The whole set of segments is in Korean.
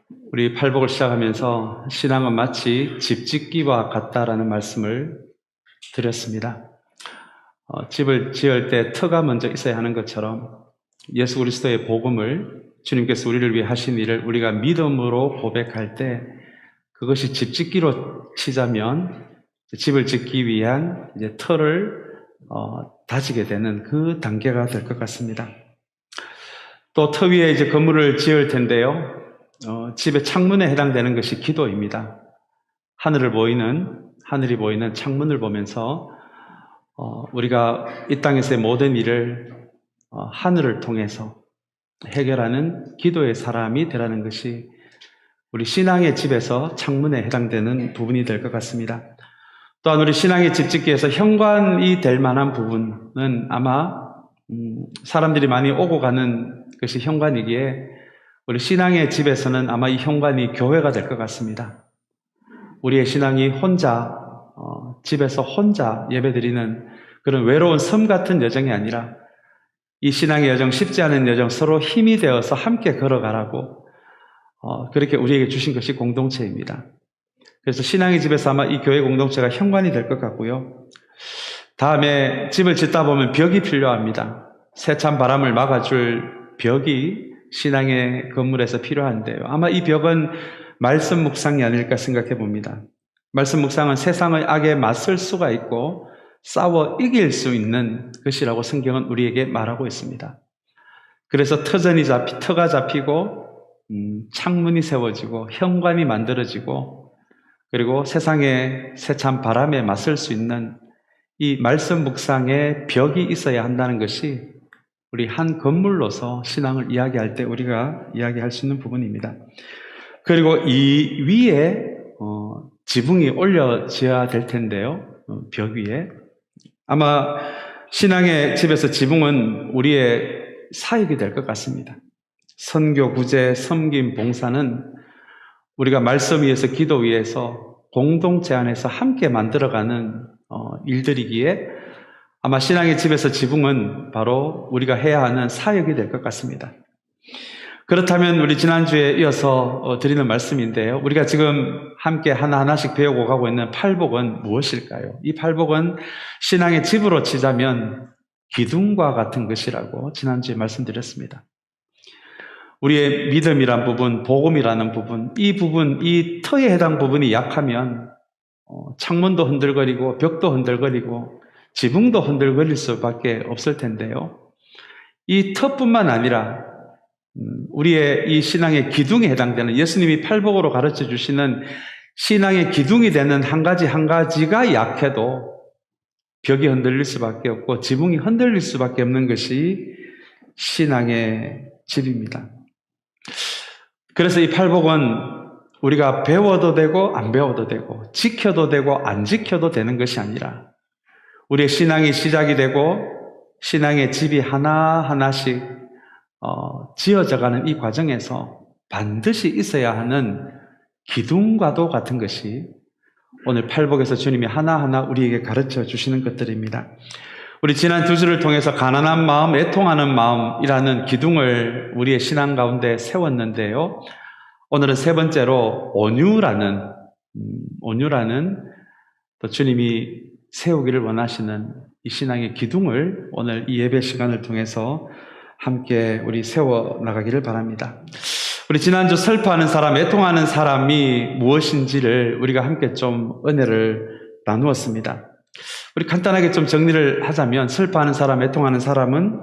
우리 팔복을 시작하면서 신앙은 마치 집 짓기와 같다라는 말씀을 드렸습니다. 집을 지을 때 터가 먼저 있어야 하는 것처럼 예수 그리스도의 복음을 주님께서 우리를 위해 하신 일을 우리가 믿음으로 고백할 때 그것이 집 짓기로 치자면 집을 짓기 위한 이제 터를 다지게 되는 그 단계가 될 것 같습니다. 또 터 위에 이제 건물을 지을 텐데요. 집의 창문에 해당되는 것이 기도입니다. 하늘이 보이는 창문을 보면서 우리가 이 땅에서의 모든 일을 하늘을 통해서 해결하는 기도의 사람이 되라는 것이 우리 신앙의 집에서 창문에 해당되는 부분이 될 것 같습니다. 또한 우리 신앙의 집 짓기에서 현관이 될 만한 부분은 아마 사람들이 많이 오고 가는 것이 현관이기에 우리 신앙의 집에서는 아마 이 현관이 교회가 될 것 같습니다. 우리의 신앙이 혼자 집에서 혼자 예배드리는 그런 외로운 섬 같은 여정이 아니라 이 신앙의 여정, 쉽지 않은 여정, 서로 힘이 되어서 함께 걸어가라고 그렇게 우리에게 주신 것이 공동체입니다. 그래서 신앙의 집에서 아마 이 교회 공동체가 현관이 될 것 같고요. 다음에 집을 짓다 보면 벽이 필요합니다. 세찬 바람을 막아줄 벽이 신앙의 건물에서 필요한데요. 아마 이 벽은 말씀 묵상이 아닐까 생각해 봅니다. 말씀 묵상은 세상의 악에 맞설 수가 있고 싸워 이길 수 있는 것이라고 성경은 우리에게 말하고 있습니다. 그래서 터가 잡히고 창문이 세워지고 현관이 만들어지고 그리고 세상의 세찬 바람에 맞설 수 있는 이 말씀 묵상의 벽이 있어야 한다는 것이 우리 한 건물로서 신앙을 이야기할 때 우리가 이야기할 수 있는 부분입니다. 그리고 이 위에 지붕이 올려져야 될 텐데요. 벽 위에. 아마 신앙의 집에서 지붕은 우리의 사역이 될 것 같습니다. 선교, 구제, 섬김, 봉사는 우리가 말씀 위에서 기도 위에서 공동체 안에서 함께 만들어가는 일들이기에 아마 신앙의 집에서 지붕은 바로 우리가 해야 하는 사역이 될 것 같습니다. 그렇다면 우리 지난주에 이어서 드리는 말씀인데요. 우리가 지금 함께 하나하나씩 배우고 가고 있는 팔복은 무엇일까요? 이 팔복은 신앙의 집으로 치자면 기둥과 같은 것이라고 지난주에 말씀드렸습니다. 우리의 믿음이란 부분, 복음이라는 부분, 이 터에 해당 부분이 약하면 창문도 흔들거리고 벽도 흔들거리고 지붕도 흔들거릴 수밖에 없을 텐데요. 이 터뿐만 아니라 우리의 이 신앙의 기둥에 해당되는 예수님이 팔복으로 가르쳐 주시는 신앙의 기둥이 되는 한 가지가 약해도 벽이 흔들릴 수밖에 없고 지붕이 흔들릴 수밖에 없는 것이 신앙의 집입니다. 그래서 이 팔복은 우리가 배워도 되고 안 배워도 되고 지켜도 되고 안 지켜도 되는 것이 아니라 우리의 신앙이 시작이 되고 신앙의 집이 하나하나씩 지어져가는 이 과정에서 반드시 있어야 하는 기둥과도 같은 것이 오늘 팔복에서 주님이 하나하나 우리에게 가르쳐 주시는 것들입니다. 우리 지난 두 주를 통해서 가난한 마음, 애통하는 마음이라는 기둥을 우리의 신앙 가운데 세웠는데요. 오늘은 세 번째로 온유라는 또 주님이 세우기를 원하시는 이 신앙의 기둥을 오늘 이 예배 시간을 통해서 함께 우리 세워나가기를 바랍니다. 우리 지난주 슬퍼하는 사람, 애통하는 사람이 무엇인지를 우리가 함께 좀 은혜를 나누었습니다. 우리 간단하게 좀 정리를 하자면 슬퍼하는 사람, 애통하는 사람은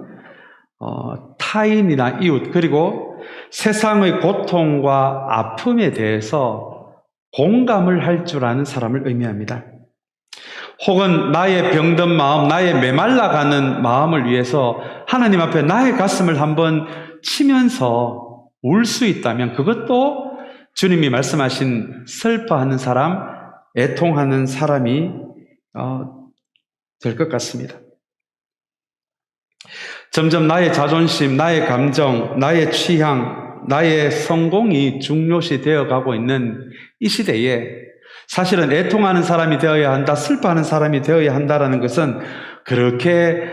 타인이나 이웃 그리고 세상의 고통과 아픔에 대해서 공감을 할 줄 아는 사람을 의미합니다. 혹은 나의 병든 마음, 나의 메말라가는 마음을 위해서 하나님 앞에 나의 가슴을 한번 치면서 울 수 있다면 그것도 주님이 말씀하신 슬퍼하는 사람, 애통하는 사람이 될 것 같습니다. 점점 나의 자존심, 나의 감정, 나의 취향, 나의 성공이 중요시 되어가고 있는 이 시대에 사실은 애통하는 사람이 되어야 한다, 슬퍼하는 사람이 되어야 한다라는 것은 그렇게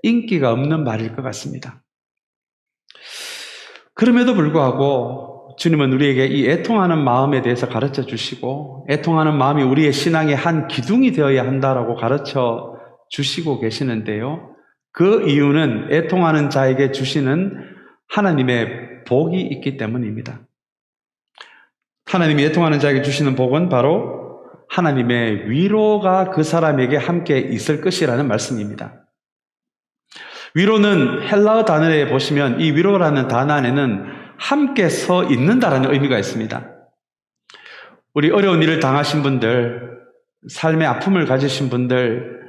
인기가 없는 말일 것 같습니다. 그럼에도 불구하고 주님은 우리에게 이 애통하는 마음에 대해서 가르쳐 주시고 애통하는 마음이 우리의 신앙의 한 기둥이 되어야 한다라고 가르쳐 주시고 계시는데요. 그 이유는 애통하는 자에게 주시는 하나님의 복이 있기 때문입니다. 하나님이 애통하는 자에게 주시는 복은 바로 하나님의 위로가 그 사람에게 함께 있을 것이라는 말씀입니다. 위로는 헬라어 단어에 보시면 이 위로라는 단어 안에는 함께 서 있는다라는 의미가 있습니다. 우리 어려운 일을 당하신 분들, 삶의 아픔을 가지신 분들,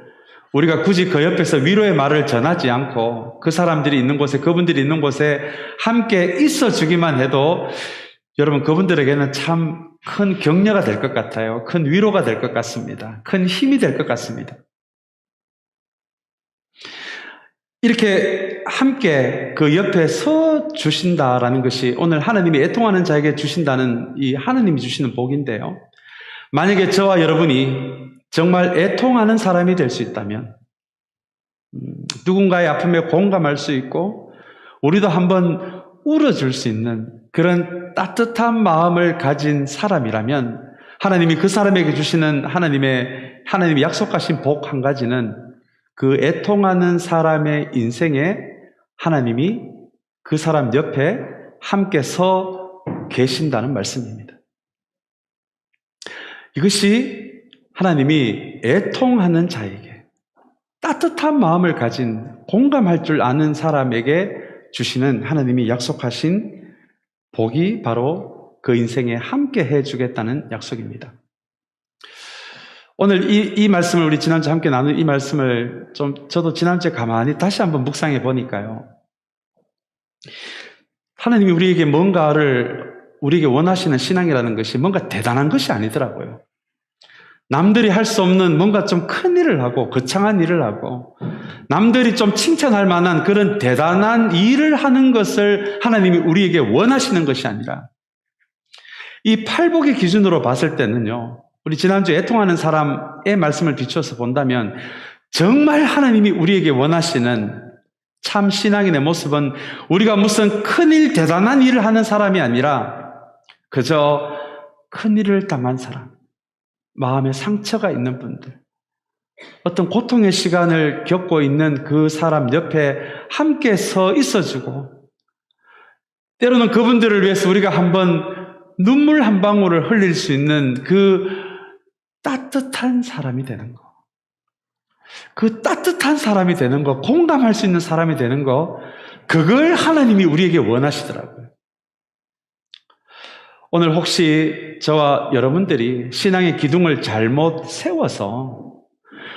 우리가 굳이 그 옆에서 위로의 말을 전하지 않고 그 사람들이 있는 곳에, 그분들이 있는 곳에 함께 있어 주기만 해도 여러분 그분들에게는 참 큰 격려가 될 것 같아요. 큰 위로가 될 것 같습니다. 큰 힘이 될 것 같습니다. 이렇게 함께 그 옆에 서 주신다라는 것이 오늘 하나님이 애통하는 자에게 주신다는 이 하나님이 주시는 복인데요. 만약에 저와 여러분이 정말 애통하는 사람이 될 수 있다면 누군가의 아픔에 공감할 수 있고 우리도 한번 울어줄 수 있는 그런 따뜻한 마음을 가진 사람이라면 하나님이 그 사람에게 주시는 하나님이 약속하신 복 한 가지는 그 애통하는 사람의 인생에 하나님이 그 사람 옆에 함께 서 계신다는 말씀입니다. 이것이 하나님이 애통하는 자에게 따뜻한 마음을 가진 공감할 줄 아는 사람에게 주시는 하나님이 약속하신 복이 바로 그 인생에 함께 해주겠다는 약속입니다. 오늘 이 말씀을 우리 지난주에 함께 나눈 이 말씀을 저도 지난주에 가만히 다시 한번 묵상해 보니까요. 하나님이 우리에게 우리에게 원하시는 신앙이라는 것이 뭔가 대단한 것이 아니더라고요. 남들이 할 수 없는 뭔가 좀 큰 일을 하고 거창한 일을 하고 남들이 좀 칭찬할 만한 그런 대단한 일을 하는 것을 하나님이 우리에게 원하시는 것이 아니라 이 팔복의 기준으로 봤을 때는요. 우리 지난주에 애통하는 사람의 말씀을 비추어서 본다면 정말 하나님이 우리에게 원하시는 참 신앙인의 모습은 우리가 무슨 큰일 대단한 일을 하는 사람이 아니라 그저 큰일을 당한 사람, 마음에 상처가 있는 분들, 어떤 고통의 시간을 겪고 있는 그 사람 옆에 함께 서 있어주고 때로는 그분들을 위해서 우리가 한번 눈물 한 방울을 흘릴 수 있는 그 따뜻한 사람이 되는 거, 그 따뜻한 사람이 되는 거, 공감할 수 있는 사람이 되는 거, 그걸 하나님이 우리에게 원하시더라고요. 오늘 혹시 저와 여러분들이 신앙의 기둥을 잘못 세워서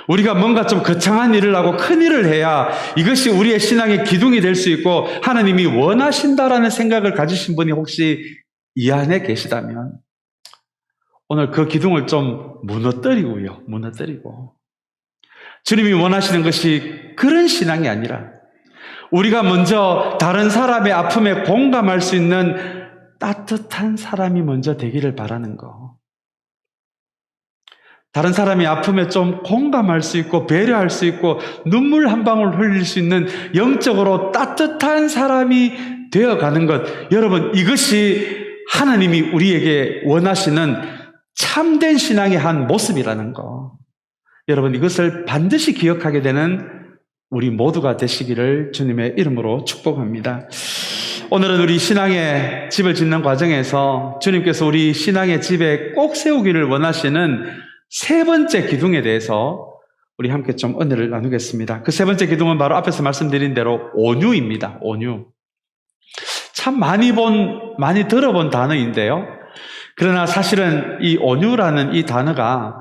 우리가 뭔가 좀 거창한 일을 하고 큰 일을 해야 이것이 우리의 신앙의 기둥이 될 수 있고 하나님이 원하신다라는 생각을 가지신 분이 혹시 이 안에 계시다면 오늘 그 기둥을 좀 무너뜨리고 주님이 원하시는 것이 그런 신앙이 아니라 우리가 먼저 다른 사람의 아픔에 공감할 수 있는 따뜻한 사람이 먼저 되기를 바라는 거. 다른 사람의 아픔에 좀 공감할 수 있고 배려할 수 있고 눈물 한 방울 흘릴 수 있는 영적으로 따뜻한 사람이 되어가는 것. 여러분, 이것이 하나님이 우리에게 원하시는 참된 신앙의 한 모습이라는 거. 여러분, 이것을 반드시 기억하게 되는 우리 모두가 되시기를 주님의 이름으로 축복합니다. 오늘은 우리 신앙의 집을 짓는 과정에서 주님께서 우리 신앙의 집에 꼭 세우기를 원하시는 세 번째 기둥에 대해서 우리 함께 좀 은혜를 나누겠습니다. 그 세 번째 기둥은 바로 앞에서 말씀드린 대로 온유입니다. 온유. 참 많이 들어본 단어인데요. 그러나 사실은 이 온유라는 이 단어가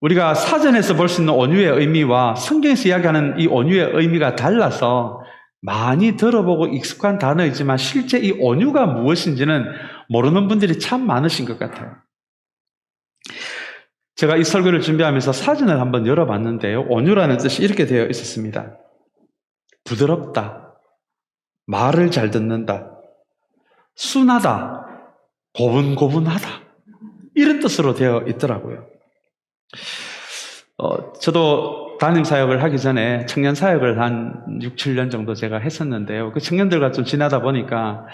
우리가 사전에서 볼 수 있는 온유의 의미와 성경에서 이야기하는 이 온유의 의미가 달라서 많이 들어보고 익숙한 단어이지만 실제 이 온유가 무엇인지는 모르는 분들이 참 많으신 것 같아요. 제가 이 설교를 준비하면서 사전을 한번 열어봤는데요. 온유라는 뜻이 이렇게 되어 있었습니다. 부드럽다, 말을 잘 듣는다, 순하다, 고분고분하다, 이런 뜻으로 되어 있더라고요. 저도 담임사역을 하기 전에 청년 사역을 한 6, 7년 정도 제가 했었는데요. 그 청년들과 좀 지나다 보니까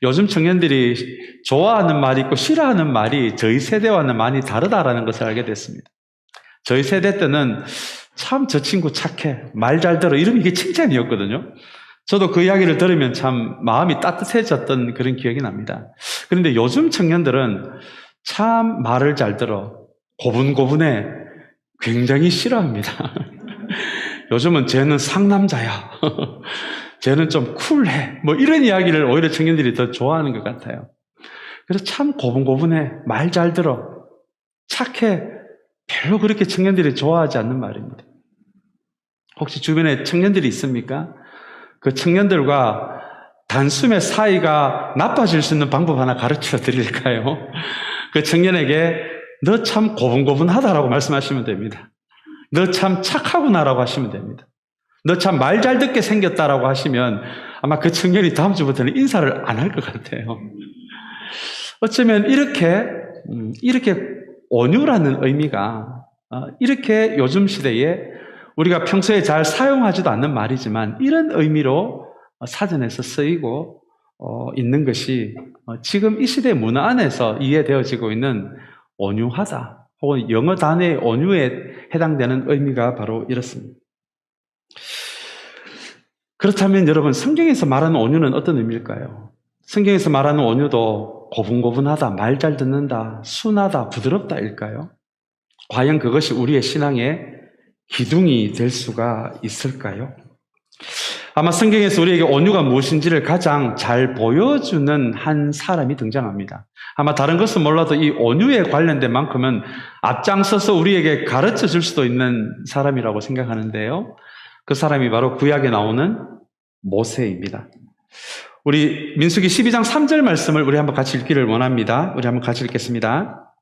요즘 청년들이 좋아하는 말이 있고 싫어하는 말이 저희 세대와는 많이 다르다라는 것을 알게 됐습니다. 저희 세대 때는 참 저 친구 착해, 말 잘 들어, 이런 이게 칭찬이었거든요. 저도 그 이야기를 들으면 참 마음이 따뜻해졌던 그런 기억이 납니다. 그런데 요즘 청년들은 참 말을 잘 들어, 고분고분해, 굉장히 싫어합니다. 요즘은 쟤는 상남자야. 쟤는 좀 쿨해. 뭐 이런 이야기를 오히려 청년들이 더 좋아하는 것 같아요. 그래서 참 고분고분해, 말 잘 들어, 착해. 별로 그렇게 청년들이 좋아하지 않는 말입니다. 혹시 주변에 청년들이 있습니까? 그 청년들과 단숨에 사이가 나빠질 수 있는 방법 하나 가르쳐 드릴까요? 그 청년에게 너 참 고분고분하다라고 말씀하시면 됩니다. 너 참 착하구나라고 하시면 됩니다. 너 참 말 잘 듣게 생겼다라고 하시면 아마 그 청년이 다음 주부터는 인사를 안 할 것 같아요. 어쩌면 이렇게 온유라는 의미가 이렇게 요즘 시대에 우리가 평소에 잘 사용하지도 않는 말이지만 이런 의미로 사전에서 쓰이고 있는 것이 지금 이 시대 문화 안에서 이해되어지고 있는 온유하다 혹은 영어 단어의 온유에 해당되는 의미가 바로 이렇습니다. 그렇다면 여러분, 성경에서 말하는 온유는 어떤 의미일까요? 성경에서 말하는 온유도 고분고분하다, 말 잘 듣는다, 순하다, 부드럽다일까요? 과연 그것이 우리의 신앙의 기둥이 될 수가 있을까요? 아마 성경에서 우리에게 온유가 무엇인지를 가장 잘 보여주는 한 사람이 등장합니다. 아마 다른 것은 몰라도 이 온유에 관련된 만큼은 앞장서서 우리에게 가르쳐 줄 수도 있는 사람이라고 생각하는데요. 그 사람이 바로 구약에 나오는 모세입니다. 우리 민수기 12장 3절 말씀을 우리 한번 같이 읽기를 원합니다. 우리 한번 같이 읽겠습니다.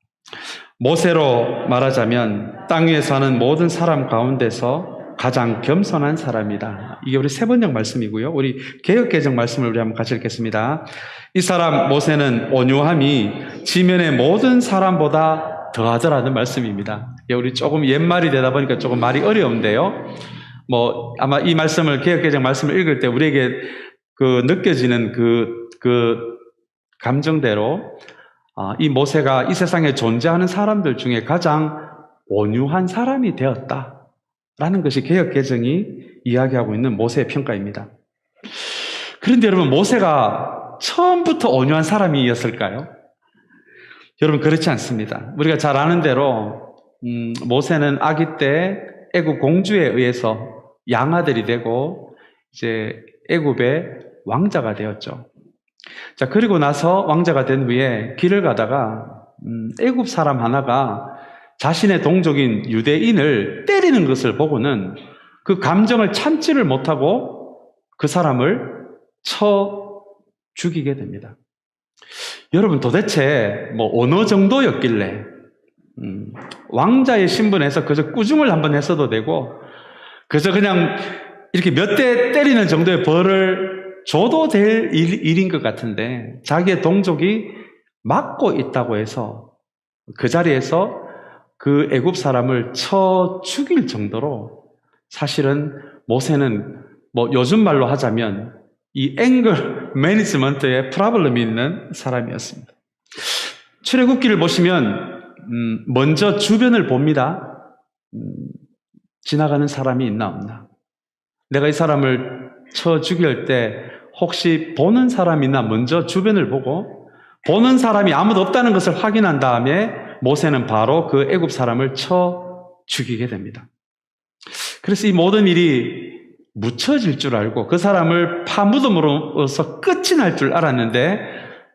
모세로 말하자면 땅 위에 사는 모든 사람 가운데서 가장 겸손한 사람이다. 이게 우리 세번역 말씀이고요. 우리 개역개정 말씀을 우리 한번 같이 읽겠습니다. 이 사람 모세는 온유함이 지면의 모든 사람보다 더하더라는 말씀입니다. 우리 조금 옛말이 되다 보니까 조금 말이 어려운데요. 아마 이 말씀을, 개역개정 말씀을 읽을 때 우리에게 느껴지는 그 감정대로 이 모세가 이 세상에 존재하는 사람들 중에 가장 온유한 사람이 되었다라는 것이 개역개정이 이야기하고 있는 모세의 평가입니다. 그런데 여러분, 모세가 처음부터 온유한 사람이었을까요? 여러분, 그렇지 않습니다. 우리가 잘 아는 대로 모세는 아기 때 애굽 공주에 의해서 양아들이 되고 이제 애굽의 왕자가 되었죠. 자, 그리고 나서 왕자가 된 후에 길을 가다가 애굽 사람 하나가 자신의 동족인 유대인을 때리는 것을 보고는 그 감정을 참지를 못하고 그 사람을 쳐 죽이게 됩니다. 여러분, 도대체 어느 정도였길래 왕자의 신분에서 그저 꾸중을 한번 했어도 되고 그저 그냥 이렇게 몇 대 때리는 정도의 벌을 줘도 될 일인 것 같은데 자기의 동족이 막고 있다고 해서 그 자리에서 그 애굽 사람을 쳐 죽일 정도로 사실은 모세는 요즘 말로 하자면 이 앵글 매니지먼트에 프로블럼이 있는 사람이었습니다. 출애굽기를 보시면 먼저 주변을 봅니다. 지나가는 사람이 있나 없나. 내가 이 사람을 쳐 죽일 때 혹시 보는 사람이 있나 먼저 주변을 보고 보는 사람이 아무도 없다는 것을 확인한 다음에 모세는 바로 그 애굽 사람을 쳐 죽이게 됩니다. 그래서 이 모든 일이 묻혀질 줄 알고 그 사람을 파무덤으로서 끝이 날 줄 알았는데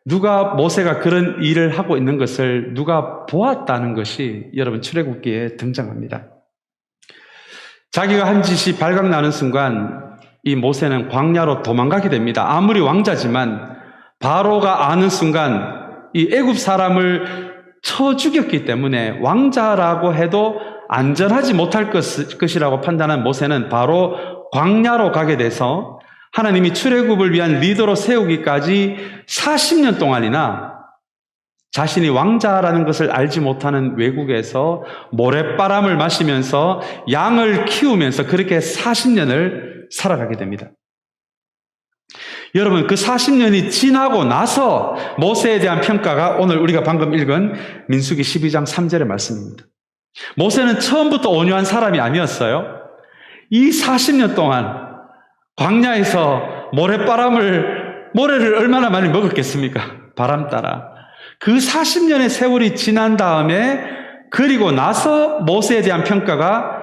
누가 모세가 그런 일을 하고 있는 것을 누가 보았다는 것이 여러분 출애굽기에 등장합니다. 자기가 한 짓이 발각나는 순간 이 모세는 광야로 도망가게 됩니다. 아무리 왕자지만 바로가 아는 순간 이 애굽 사람을 쳐 죽였기 때문에 왕자라고 해도 안전하지 못할 것이라고 판단한 모세는 바로 광야로 가게 돼서 하나님이 출애굽을 위한 리더로 세우기까지 40년 동안이나 자신이 왕자라는 것을 알지 못하는 외국에서 모래바람을 마시면서 양을 키우면서 그렇게 40년을 살아가게 됩니다. 여러분, 그 40년이 지나고 나서 모세에 대한 평가가 오늘 우리가 방금 읽은 민수기 12장 3절의 말씀입니다. 모세는 처음부터 온유한 사람이 아니었어요. 이 40년 동안 광야에서 모래를 얼마나 많이 먹었겠습니까? 바람 따라. 그 40년의 세월이 지난 다음에, 그리고 나서 모세에 대한 평가가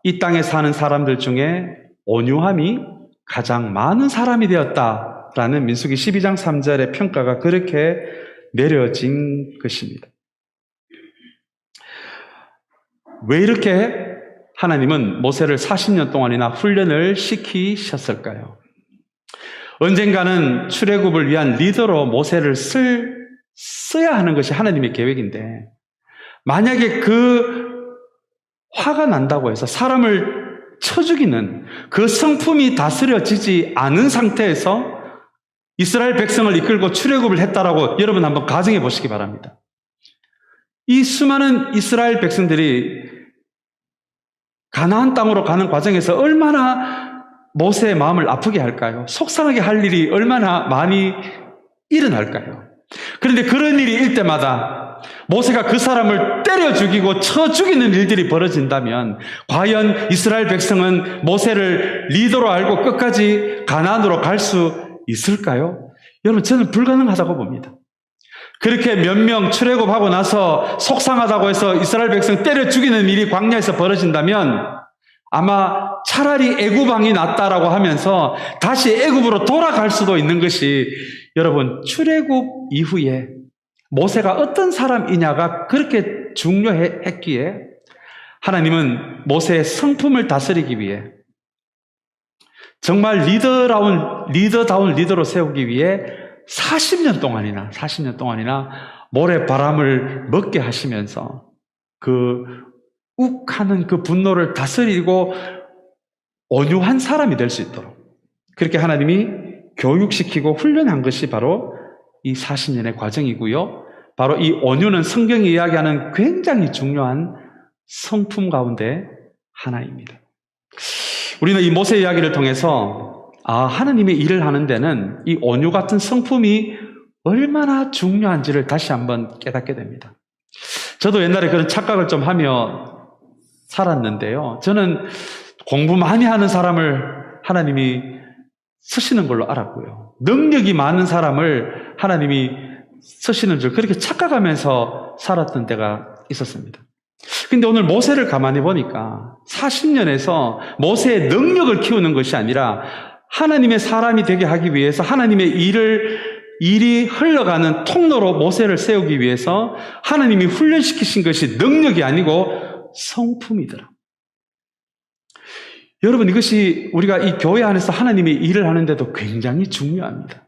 이 땅에 사는 사람들 중에 온유함이 가장 많은 사람이 되었다라는 민수기 12장 3절의 평가가 그렇게 내려진 것입니다. 왜 이렇게 하나님은 모세를 40년 동안이나 훈련을 시키셨을까요? 언젠가는 출애굽을 위한 리더로 모세를 써야 하는 것이 하나님의 계획인데, 만약에 그 화가 난다고 해서 사람을 쳐 죽이는 그 성품이 다스려지지 않은 상태에서 이스라엘 백성을 이끌고 출애굽을 했다라고 여러분 한번 가정해 보시기 바랍니다. 이 수많은 이스라엘 백성들이 가나안 땅으로 가는 과정에서 얼마나 모세의 마음을 아프게 할까요? 속상하게 할 일이 얼마나 많이 일어날까요? 그런데 그런 일이 일 때마다 모세가 그 사람을 때려 죽이고 쳐 죽이는 일들이 벌어진다면 과연 이스라엘 백성은 모세를 리더로 알고 끝까지 가나안으로 갈 수 있을까요? 여러분, 저는 불가능하다고 봅니다. 그렇게 몇 명 출애굽하고 나서 속상하다고 해서 이스라엘 백성 때려 죽이는 일이 광야에서 벌어진다면 아마 차라리 애굽왕이 낫다라고 하면서 다시 애굽으로 돌아갈 수도 있는 것이, 여러분, 출애굽 이후에 모세가 어떤 사람이냐가 그렇게 중요했기에 하나님은 모세의 성품을 다스리기 위해, 정말 리더다운 리더로 세우기 위해 40년 동안이나 모래바람을 먹게 하시면서 그 욱하는 그 분노를 다스리고 온유한 사람이 될 수 있도록 그렇게 하나님이 교육시키고 훈련한 것이 바로 이 40년의 과정이고요. 바로 이 온유는 성경이 이야기하는 굉장히 중요한 성품 가운데 하나입니다. 우리는 이 모세 이야기를 통해서 하나님의 일을 하는 데는 이 온유 같은 성품이 얼마나 중요한지를 다시 한번 깨닫게 됩니다. 저도 옛날에 그런 착각을 좀 하며 살았는데요. 저는 공부 많이 하는 사람을 하나님이 쓰시는 걸로 알았고요. 능력이 많은 사람을 하나님이 쓰시는 줄 그렇게 착각하면서 살았던 때가 있었습니다. 근데 오늘 모세를 가만히 보니까 40년에서 모세의 능력을 키우는 것이 아니라 하나님의 사람이 되게 하기 위해서 하나님의 일이 흘러가는 통로로 모세를 세우기 위해서 하나님이 훈련시키신 것이 능력이 아니고 성품이더라. 여러분, 이것이 우리가 이 교회 안에서 하나님의 일을 하는데도 굉장히 중요합니다.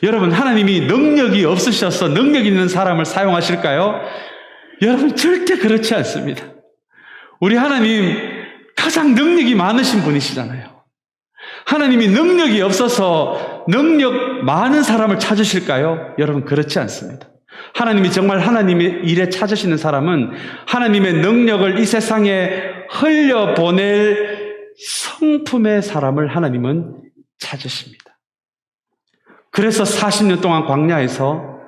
여러분, 하나님이 능력이 없으셔서 능력 있는 사람을 사용하실까요? 여러분, 절대 그렇지 않습니다. 우리 하나님 가장 능력이 많으신 분이시잖아요. 하나님이 능력이 없어서 능력 많은 사람을 찾으실까요? 여러분, 그렇지 않습니다. 하나님이 정말 하나님의 일에 찾으시는 사람은 하나님의 능력을 이 세상에 흘려보낼 성품의 사람을 하나님은 찾으십니다. 그래서 40년 동안 광야에서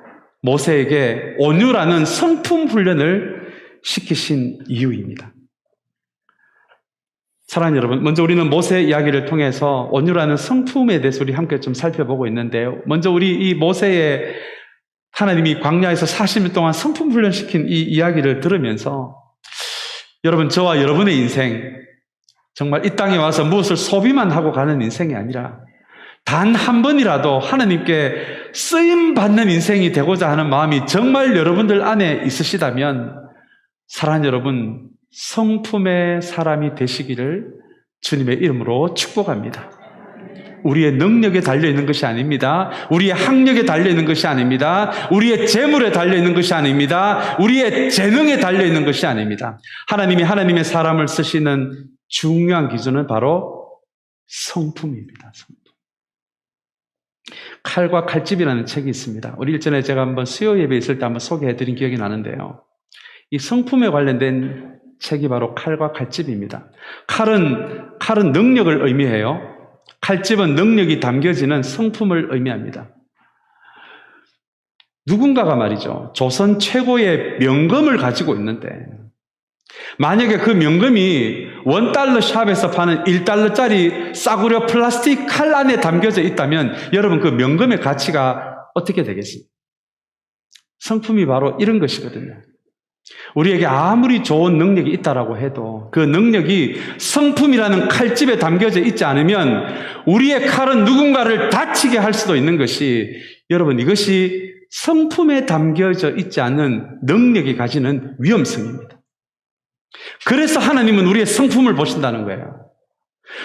모세에게 온유라는 성품 훈련을 시키신 이유입니다. 사랑하는 여러분, 먼저 우리는 모세 이야기를 통해서 온유라는 성품에 대해서 우리 함께 좀 살펴보고 있는데요. 먼저 우리 이 모세의 하나님이 광야에서 40년 동안 성품 훈련시킨 이 이야기를 들으면서 여러분, 저와 여러분의 인생, 정말 이 땅에 와서 무엇을 소비만 하고 가는 인생이 아니라 단 한 번이라도 하나님께 쓰임받는 인생이 되고자 하는 마음이 정말 여러분들 안에 있으시다면 사랑하는 여러분, 성품의 사람이 되시기를 주님의 이름으로 축복합니다. 우리의 능력에 달려있는 것이 아닙니다. 우리의 학력에 달려있는 것이 아닙니다. 우리의 재물에 달려있는 것이 아닙니다. 우리의 재능에 달려있는 것이 아닙니다. 하나님이 하나님의 사람을 쓰시는 중요한 기준은 바로 성품입니다. 성품. 칼과 칼집이라는 책이 있습니다. 우리 일전에 제가 한번 수요 예배 있을 때 한번 소개해드린 기억이 나는데요. 이 성품에 관련된 책이 바로 칼과 칼집입니다. 칼은 능력을 의미해요. 칼집은 능력이 담겨지는 성품을 의미합니다. 누군가가 말이죠, 조선 최고의 명금을 가지고 있는데 만약에 그 명금이 $1 샵에서 파는 $1짜리 싸구려 플라스틱 칼 안에 담겨져 있다면 여러분 그 명금의 가치가 어떻게 되겠습니까? 성품이 바로 이런 것이거든요. 우리에게 아무리 좋은 능력이 있다라고 해도 그 능력이 성품이라는 칼집에 담겨져 있지 않으면 우리의 칼은 누군가를 다치게 할 수도 있는 것이, 여러분, 이것이 성품에 담겨져 있지 않은 능력이 가지는 위험성입니다. 그래서 하나님은 우리의 성품을 보신다는 거예요.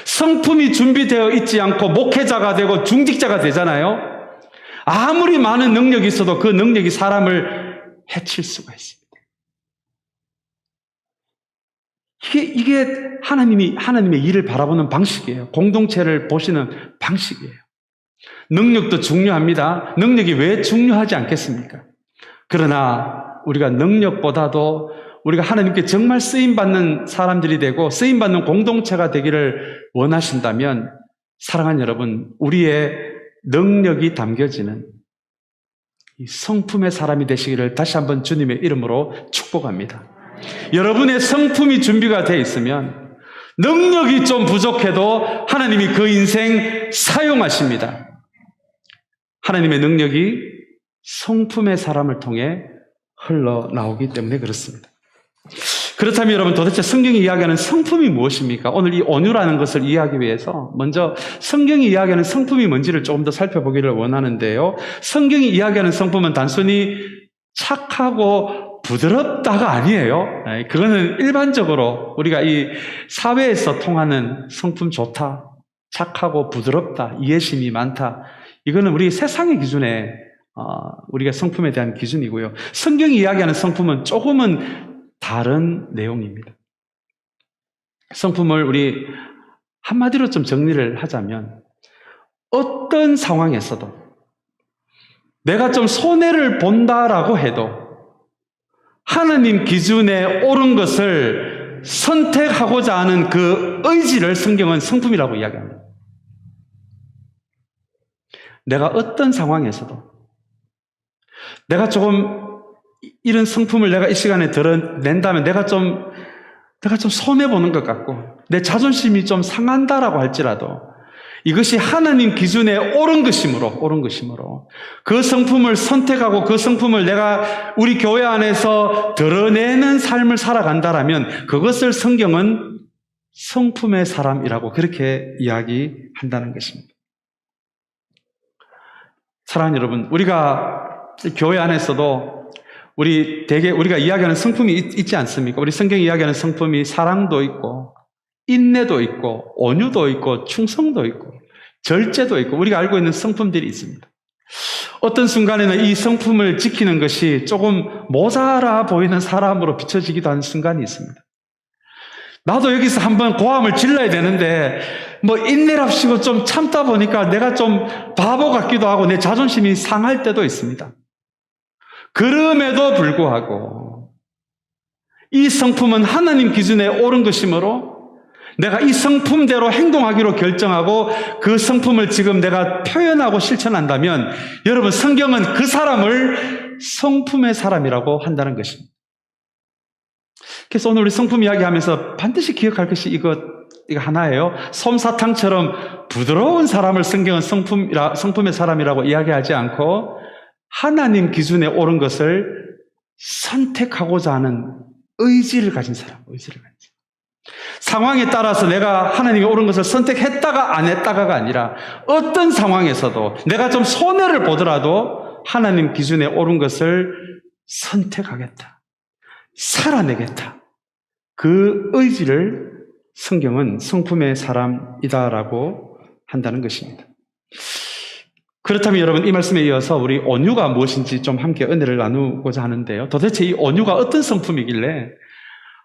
성품이 준비되어 있지 않고 목회자가 되고 중직자가 되잖아요. 아무리 많은 능력이 있어도 그 능력이 사람을 해칠 수가 있습니다. 이게 하나님의 일을 바라보는 방식이에요. 공동체를 보시는 방식이에요. 능력도 중요합니다. 능력이 왜 중요하지 않겠습니까? 그러나 우리가 능력보다도 우리가 하나님께 정말 쓰임받는 사람들이 되고 쓰임받는 공동체가 되기를 원하신다면, 사랑하는 여러분, 우리의 능력이 담겨지는 이 성품의 사람이 되시기를 다시 한번 주님의 이름으로 축복합니다. 여러분의 성품이 준비가 되어 있으면 능력이 좀 부족해도 하나님이 그 인생 사용하십니다. 하나님의 능력이 성품의 사람을 통해 흘러나오기 때문에 그렇습니다. 그렇다면 여러분, 도대체 성경이 이야기하는 성품이 무엇입니까? 오늘 이 온유라는 것을 이해하기 위해서 먼저 성경이 이야기하는 성품이 뭔지를 조금 더 살펴보기를 원하는데요. 성경이 이야기하는 성품은 단순히 착하고 부드럽다가 아니에요. 그거는 일반적으로 우리가 이 사회에서 통하는 성품 좋다, 착하고 부드럽다, 이해심이 많다, 이거는 우리 세상의 기준에 우리가 성품에 대한 기준이고요. 성경이 이야기하는 성품은 조금은 다른 내용입니다. 성품을 우리 한마디로 좀 정리를 하자면, 어떤 상황에서도 내가 좀 손해를 본다라고 해도 하나님 기준에 옳은 것을 선택하고자 하는 그 의지를 성경은 성품이라고 이야기합니다. 내가 어떤 상황에서도 내가 조금 이런 성품을 내가 이 시간에 드러낸다면 내가 좀 손해보는 것 같고 내 자존심이 좀 상한다라고 할지라도 이것이 하나님 기준에 옳은 것이므로 그 성품을 선택하고 그 성품을 내가 우리 교회 안에서 드러내는 삶을 살아간다라면 그것을 성경은 성품의 사람이라고 그렇게 이야기한다는 것입니다. 사랑하는 여러분, 우리가 교회 안에서도 우리가 이야기하는 성품이 있지 않습니까? 우리 성경이 이야기하는 성품이 사랑도 있고 인내도 있고 온유도 있고 충성도 있고 절제도 있고 우리가 알고 있는 성품들이 있습니다. 어떤 순간에는 이 성품을 지키는 것이 조금 모자라 보이는 사람으로 비춰지기도 하는 순간이 있습니다. 나도 여기서 한번 고함을 질러야 되는데 인내랍시고 좀 참다 보니까 내가 좀 바보 같기도 하고 내 자존심이 상할 때도 있습니다. 그럼에도 불구하고 이 성품은 하나님 기준에 옳은 것이므로 내가 이 성품대로 행동하기로 결정하고 그 성품을 지금 내가 표현하고 실천한다면 여러분, 성경은 그 사람을 성품의 사람이라고 한다는 것입니다. 그래서 오늘 우리 성품 이야기하면서 반드시 기억할 것이 이거 하나예요. 솜사탕처럼 부드러운 사람을 성경은 성품의 사람이라고 이야기하지 않고 하나님 기준에 옳은 것을 선택하고자 하는 의지를 가진 사람, 상황에 따라서 내가 하나님이 옳은 것을 선택했다가 안 했다가가 아니라 어떤 상황에서도 내가 좀 손해를 보더라도 하나님 기준에 옳은 것을 선택하겠다, 살아내겠다, 그 의지를 성경은 성품의 사람이다라고 한다는 것입니다. 그렇다면 여러분, 이 말씀에 이어서 우리 온유가 무엇인지 좀 함께 은혜를 나누고자 하는데요. 도대체 이 온유가 어떤 성품이길래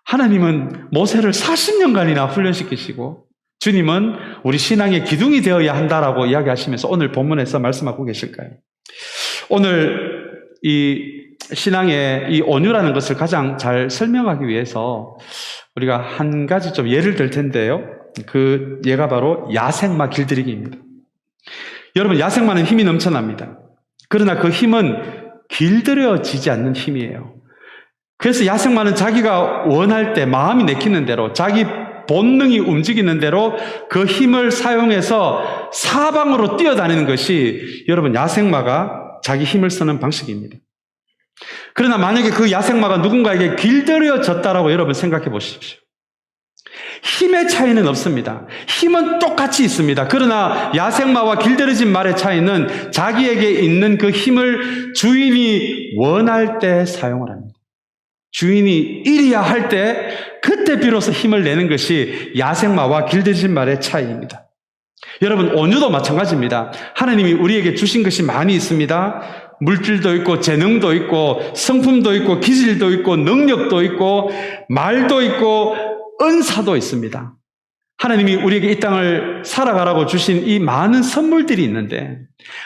하나님은 모세를 40년간이나 훈련시키시고 주님은 우리 신앙의 기둥이 되어야 한다라고 이야기하시면서 오늘 본문에서 말씀하고 계실까요? 오늘 이 신앙의 이 온유라는 것을 가장 잘 설명하기 위해서 우리가 한 가지 좀 예를 들 텐데요. 얘가 바로 야생마 길들이기입니다. 여러분, 야생마는 힘이 넘쳐납니다. 그러나 그 힘은 길들여지지 않는 힘이에요. 그래서 야생마는 자기가 원할 때 마음이 내키는 대로 자기 본능이 움직이는 대로 그 힘을 사용해서 사방으로 뛰어다니는 것이 여러분 야생마가 자기 힘을 쓰는 방식입니다. 그러나 만약에 그 야생마가 누군가에게 길들여졌다라고 여러분 생각해 보십시오. 힘의 차이는 없습니다. 힘은 똑같이 있습니다. 그러나 야생마와 길들여진 말의 차이는 자기에게 있는 그 힘을 주인이 원할 때 사용을 합니다. 주인이 이리야 할 때 그때 비로소 힘을 내는 것이 야생마와 길들여진 말의 차이입니다. 여러분, 온유도 마찬가지입니다. 하나님이 우리에게 주신 것이 많이 있습니다. 물질도 있고 재능도 있고 성품도 있고 기질도 있고 능력도 있고 말도 있고 은사도 있습니다. 하나님이 우리에게 이 땅을 살아가라고 주신 이 많은 선물들이 있는데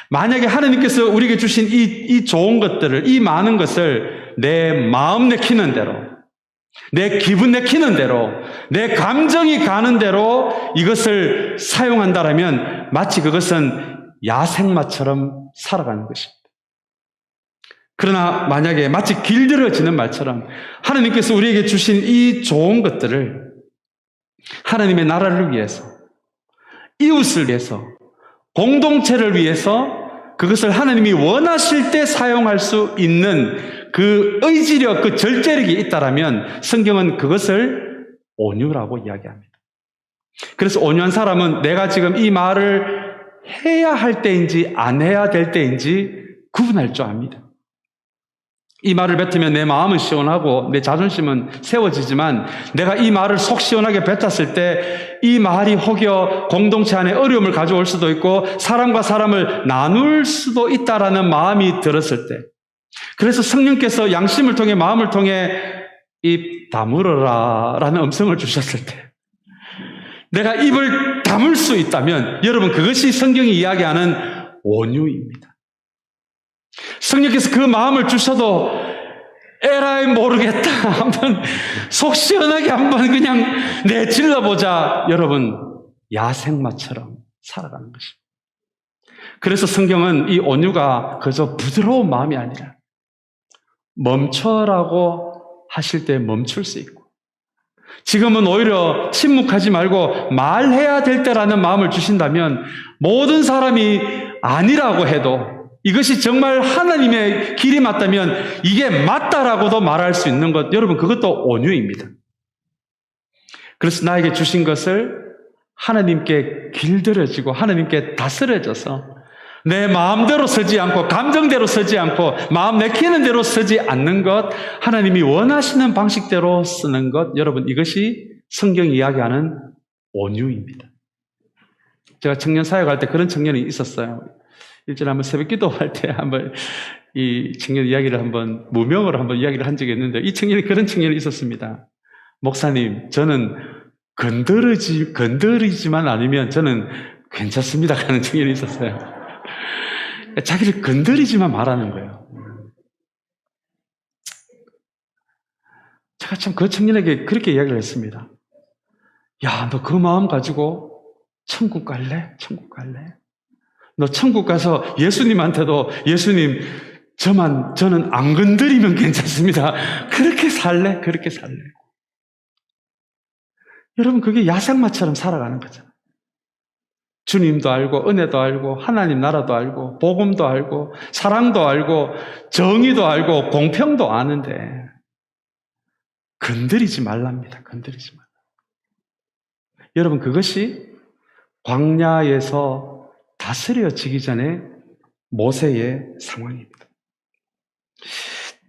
만약에 하나님께서 우리에게 주신 이 좋은 것들을, 이 많은 것을 내 마음 내키는 대로, 내 기분 내키는 대로, 내 감정이 가는 대로 이것을 사용한다라면 마치 그것은 야생마처럼 살아가는 것입니다. 그러나 만약에 마치 길들여지는 말처럼 하나님께서 우리에게 주신 이 좋은 것들을 하나님의 나라를 위해서, 이웃을 위해서, 공동체를 위해서 그것을 하나님이 원하실 때 사용할 수 있는 그 의지력, 그 절제력이 있다라면 성경은 그것을 온유라고 이야기합니다. 그래서 온유한 사람은 내가 지금 이 말을 해야 할 때인지 안 해야 될 때인지 구분할 줄 압니다. 이 말을 뱉으면 내 마음은 시원하고 내 자존심은 세워지지만 내가 이 말을 속 시원하게 뱉었을 때 이 말이 혹여 공동체 안에 어려움을 가져올 수도 있고 사람과 사람을 나눌 수도 있다라는 마음이 들었을 때, 그래서 성령께서 양심을 통해 마음을 통해 입 다물어라 라는 음성을 주셨을 때 내가 입을 다물 수 있다면 여러분 그것이 성경이 이야기하는 온유입니다. 성령께서 그 마음을 주셔도 에라이 모르겠다 한번 속 시원하게 한번 그냥 내질러보자. 여러분 야생마처럼 살아가는 것입니다. 그래서 성경은 이 온유가 그저 부드러운 마음이 아니라 멈춰라고 하실 때 멈출 수 있고, 지금은 오히려 침묵하지 말고 말해야 될 때라는 마음을 주신다면 모든 사람이 아니라고 해도 이것이 정말 하나님의 길이 맞다면 이게 맞다라고도 말할 수 있는 것, 여러분 그것도 온유입니다. 그래서 나에게 주신 것을 하나님께 길들여지고 하나님께 다스려져서 내 마음대로 서지 않고 감정대로 서지 않고 마음 내키는 대로 서지 않는 것, 하나님이 원하시는 방식대로 쓰는 것, 여러분 이것이 성경이 이야기하는 온유입니다. 제가 청년 사역할 때 그런 청년이 있었어요. 일전에 한번 새벽 기도할 때 한번 이 청년 이야기를 한번 무명으로 한번 이야기를 한 적이 있는데 이 청년이 그런 청년이 있었습니다. 목사님, 저는 건드리지만 않으면 저는 괜찮습니다 하는 청년이 있었어요. 자기를 건드리지만 말하는 거예요. 제가 참 그 청년에게 그렇게 이야기를 했습니다. 야, 너 그 마음 가지고 천국 갈래? 천국 갈래? 너 천국 가서 예수님한테도 예수님, 저는 안 건드리면 괜찮습니다. 그렇게 살래? 그렇게 살래? 여러분, 그게 야생마처럼 살아가는 거잖아요. 주님도 알고, 은혜도 알고, 하나님 나라도 알고, 복음도 알고, 사랑도 알고, 정의도 알고, 공평도 아는데, 건드리지 말랍니다. 건드리지 말라. 여러분, 그것이 광야에서 다스려지기 전에 모세의 상황입니다.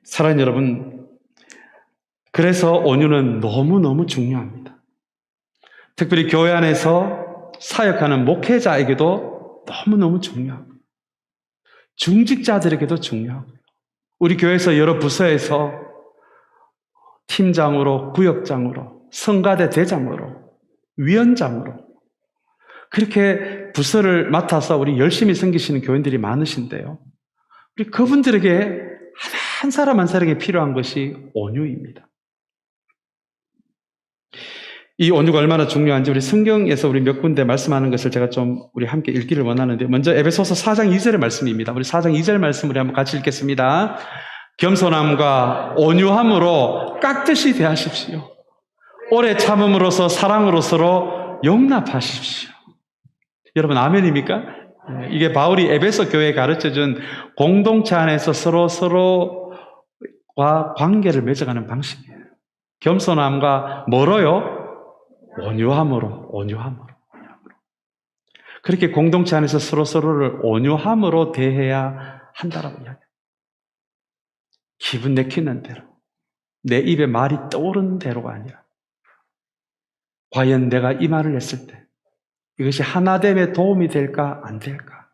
사랑하는 여러분, 그래서 온유는 너무너무 중요합니다. 특별히 교회 안에서 사역하는 목회자에게도 너무너무 중요하고 중직자들에게도 중요하고 우리 교회에서 여러 부서에서 팀장으로, 구역장으로, 성가대 대장으로, 위원장으로 그렇게 부서를 맡아서 우리 열심히 섬기시는 교인들이 많으신데요. 우리 그분들에게 한 사람 한 사람에게 필요한 것이 온유입니다. 이 온유가 얼마나 중요한지 우리 성경에서 우리 몇 군데 말씀하는 것을 제가 좀 우리 함께 읽기를 원하는데, 먼저 에베소서 4장 2절의 말씀입니다. 우리 4장 2절 말씀 우리 한번 같이 읽겠습니다. 겸손함과 온유함으로 깍듯이 대하십시오. 오래 참음으로써 사랑으로 서로 용납하십시오. 여러분 아멘입니까? 이게 바울이 에베소 교회에 가르쳐준 공동체 안에서 서로와 관계를 맺어가는 방식이에요. 겸손함과 뭐로요? 온유함으로. 그렇게 공동체 안에서 서로를 온유함으로 대해야 한다라고 이야기해요. 기분 내키는 대로, 내 입에 말이 떠오르는 대로가 아니라, 과연 내가 이 말을 했을 때 이것이 하나됨에 도움이 될까 안 될까?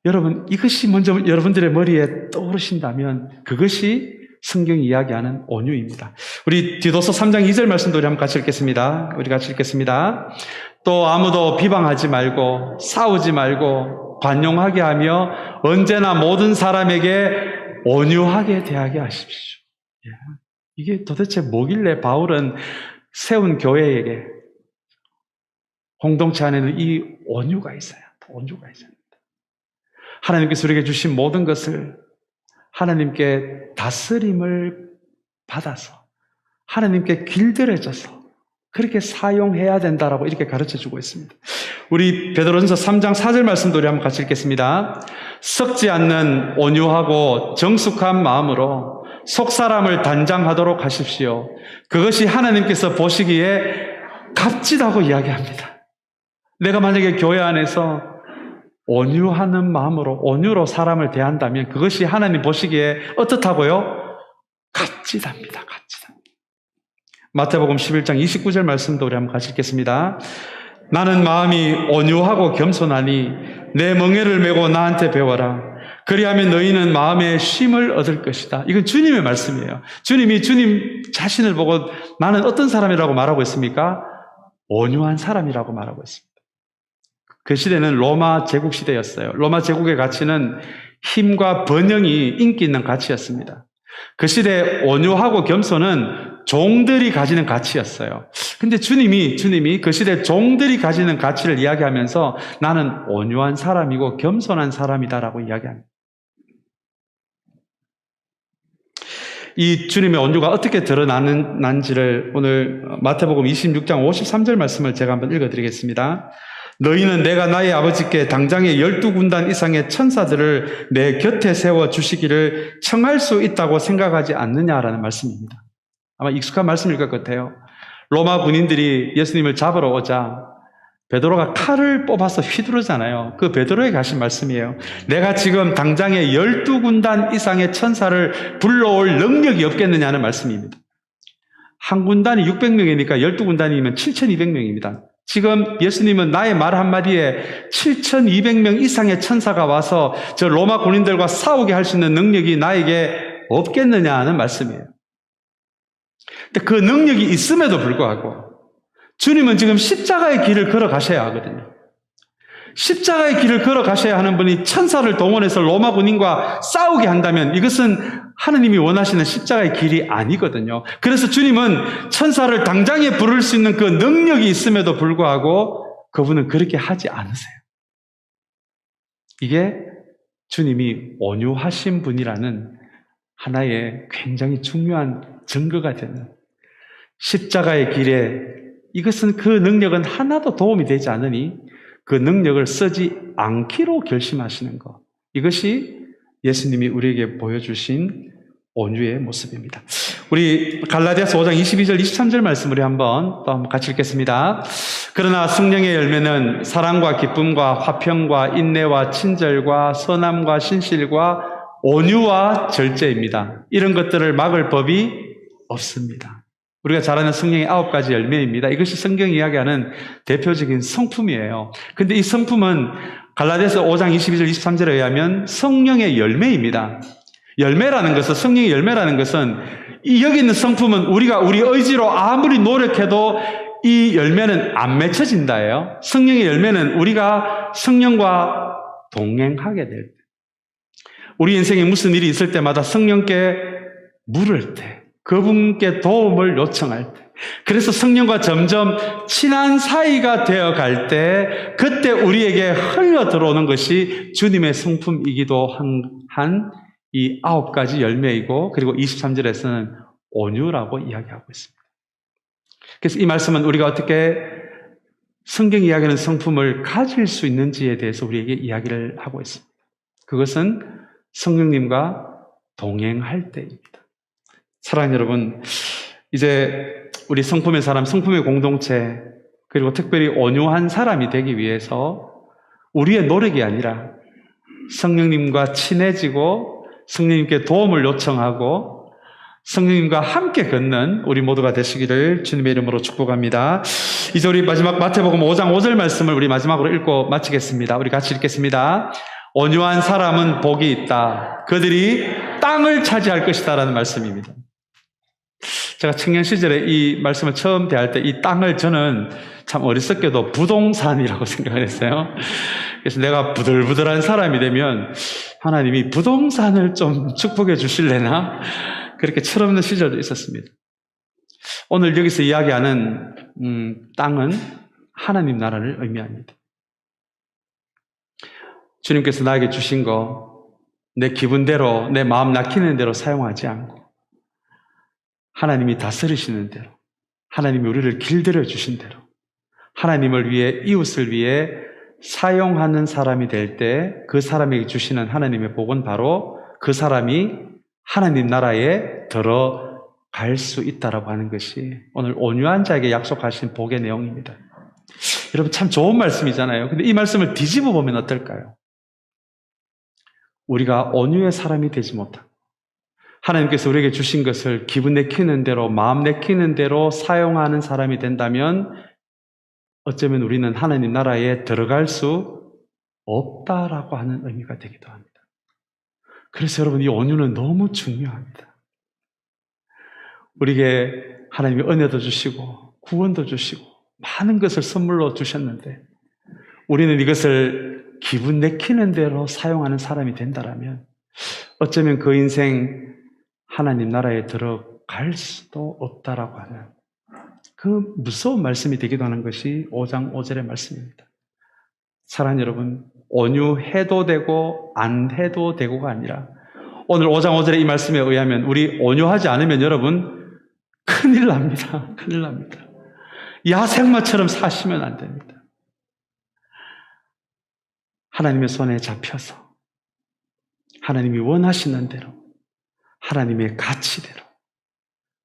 여러분, 이것이 먼저 여러분들의 머리에 떠오르신다면 그것이 성경이 이야기하는 온유입니다. 우리 디도서 3장 2절 말씀도 우리 한번 같이 읽겠습니다. 우리 같이 읽겠습니다. 또 아무도 비방하지 말고 싸우지 말고 관용하게 하며 언제나 모든 사람에게 온유하게 대하게 하십시오. 이게 도대체 뭐길래 바울은 세운 교회에게 공동체 안에는 이 온유가 있어요. 온유가 있어야 됩니다. 하나님께서 우리에게 주신 모든 것을 하나님께 다스림을 받아서 하나님께 길들여져서 그렇게 사용해야 된다라고 이렇게 가르쳐주고 있습니다. 우리 베드로전서 3장 4절 말씀도 우리 한번 같이 읽겠습니다. 썩지 않는 온유하고 정숙한 마음으로 속사람을 단장하도록 하십시오. 그것이 하나님께서 보시기에 값지다고 이야기합니다. 내가 만약에 교회 안에서 온유하는 마음으로 온유로 사람을 대한다면 그것이 하나님 보시기에 어떻다고요? 값지답니다. 값지다. 마태복음 11장 29절 말씀도 우리 한번 같이 읽겠습니다. 나는 마음이 온유하고 겸손하니 내 멍에를 메고 나한테 배워라. 그리하면 너희는 마음의 쉼을 얻을 것이다. 이건 주님의 말씀이에요. 주님이 주님 자신을 보고 나는 어떤 사람이라고 말하고 있습니까? 온유한 사람이라고 말하고 있습니다. 그 시대는 로마 제국 시대였어요. 로마 제국의 가치는 힘과 번영이 인기 있는 가치였습니다. 그 시대 온유하고 겸손은 종들이 가지는 가치였어요. 근데 주님이 그 시대 종들이 가지는 가치를 이야기하면서 나는 온유한 사람이고 겸손한 사람이다라고 이야기합니다. 이 주님의 온유가 어떻게 드러나는지를 오늘 마태복음 26장 53절 말씀을 제가 한번 읽어드리겠습니다. 너희는 내가 나의 아버지께 당장에 12군단 이상의 천사들을 내 곁에 세워 주시기를 청할 수 있다고 생각하지 않느냐라는 말씀입니다. 아마 익숙한 말씀일 것 같아요. 로마 군인들이 예수님을 잡으러 오자 베드로가 칼을 뽑아서 휘두르잖아요. 그 베드로에게 하신 말씀이에요. 내가 지금 당장에 12군단 이상의 천사를 불러올 능력이 없겠느냐는 말씀입니다. 한 군단이 600명이니까 12군단이면 7,200명입니다. 지금 예수님은 나의 말 한마디에 7,200명 이상의 천사가 와서 저 로마 군인들과 싸우게 할 수 있는 능력이 나에게 없겠느냐 하는 말씀이에요. 근데 그 능력이 있음에도 불구하고 주님은 지금 십자가의 길을 걸어가셔야 하거든요. 십자가의 길을 걸어가셔야 하는 분이 천사를 동원해서 로마 군인과 싸우게 한다면 이것은 하느님이 원하시는 십자가의 길이 아니거든요. 그래서 주님은 천사를 당장에 부를 수 있는 그 능력이 있음에도 불구하고 그분은 그렇게 하지 않으세요. 이게 주님이 온유하신 분이라는 하나의 굉장히 중요한 증거가 되는 십자가의 길에 이것은 그 능력은 하나도 도움이 되지 않으니 그 능력을 쓰지 않기로 결심하시는 것. 이것이 예수님이 우리에게 보여주신 온유의 모습입니다. 우리 갈라디아서 5장 22절 23절 말씀 우리 한번 같이 읽겠습니다. 그러나 성령의 열매는 사랑과 기쁨과 화평과 인내와 친절과 선함과 신실과 온유와 절제입니다. 이런 것들을 막을 법이 없습니다. 우리가 잘 아는 성령의 9가지 열매입니다. 이것이 성경이 이야기하는 대표적인 성품이에요. 근데 이 성품은 갈라디아서 5장 22절 23절에 의하면 성령의 열매입니다. 열매라는 것은, 성령의 열매라는 것은 여기 있는 성품은 우리가 우리 의지로 아무리 노력해도 이 열매는 안 맺혀진다예요. 성령의 열매는 우리가 성령과 동행하게 될 때, 우리 인생에 무슨 일이 있을 때마다 성령께 물을 때 그분께 도움을 요청할 때, 그래서 성령과 점점 친한 사이가 되어 갈 때, 그때 우리에게 흘러 들어오는 것이 주님의 성품이기도 한 이 9가지 열매이고, 그리고 23절에서는 온유라고 이야기하고 있습니다. 그래서 이 말씀은 우리가 어떻게 성경이 이야기하는 성품을 가질 수 있는지에 대해서 우리에게 이야기를 하고 있습니다. 그것은 성령님과 동행할 때입니다. 사랑하는 여러분, 이제 우리 성품의 사람, 성품의 공동체, 그리고 특별히 온유한 사람이 되기 위해서 우리의 노력이 아니라 성령님과 친해지고 성령님께 도움을 요청하고 성령님과 함께 걷는 우리 모두가 되시기를 주님의 이름으로 축복합니다. 이제 우리 마지막 마태복음 5장 5절 말씀을 우리 마지막으로 읽고 마치겠습니다. 우리 같이 읽겠습니다. 온유한 사람은 복이 있다. 그들이 땅을 차지할 것이다 라는 말씀입니다. 제가 청년 시절에 이 말씀을 처음 대할 때 이 땅을 저는 참 어리석게도 부동산이라고 생각을 했어요. 그래서 내가 부들부들한 사람이 되면 하나님이 부동산을 좀 축복해 주실래나? 그렇게 철없는 시절도 있었습니다. 오늘 여기서 이야기하는 땅은 하나님 나라를 의미합니다. 주님께서 나에게 주신 거 내 기분대로, 내 마음 낙히는 대로 사용하지 않고 하나님이 다스리시는 대로, 하나님이 우리를 길들여 주신 대로, 하나님을 위해, 이웃을 위해 사용하는 사람이 될 때 그 사람에게 주시는 하나님의 복은 바로 그 사람이 하나님 나라에 들어갈 수 있다라고 하는 것이 오늘 온유한 자에게 약속하신 복의 내용입니다. 여러분 참 좋은 말씀이잖아요. 근데 이 말씀을 뒤집어 보면 어떨까요? 우리가 온유의 사람이 되지 못하고 하나님께서 우리에게 주신 것을 기분 내키는 대로, 마음 내키는 대로 사용하는 사람이 된다면 어쩌면 우리는 하나님 나라에 들어갈 수 없다라고 하는 의미가 되기도 합니다. 그래서 여러분 이 온유는 너무 중요합니다. 우리에게 하나님이 은혜도 주시고 구원도 주시고 많은 것을 선물로 주셨는데 우리는 이것을 기분 내키는 대로 사용하는 사람이 된다라면 어쩌면 그 인생 하나님 나라에 들어갈 수도 없다라고 하는 그 무서운 말씀이 되기도 하는 것이 5장 5절의 말씀입니다. 사랑하는 여러분, 온유해도 되고 안 해도 되고가 아니라 오늘 5장 5절의 이 말씀에 의하면 우리 온유하지 않으면 여러분 큰일 납니다. 큰일 납니다. 야생마처럼 사시면 안 됩니다. 하나님의 손에 잡혀서 하나님이 원하시는 대로 하나님의 가치대로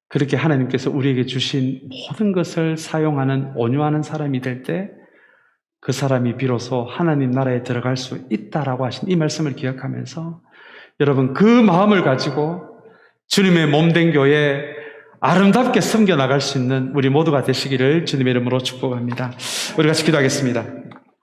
그렇게 하나님께서 우리에게 주신 모든 것을 사용하는 온유하는 사람이 될 때 그 사람이 비로소 하나님 나라에 들어갈 수 있다라고 하신 이 말씀을 기억하면서 여러분 그 마음을 가지고 주님의 몸된 교회 아름답게 섬겨 나갈 수 있는 우리 모두가 되시기를 주님의 이름으로 축복합니다. 우리 같이 기도하겠습니다.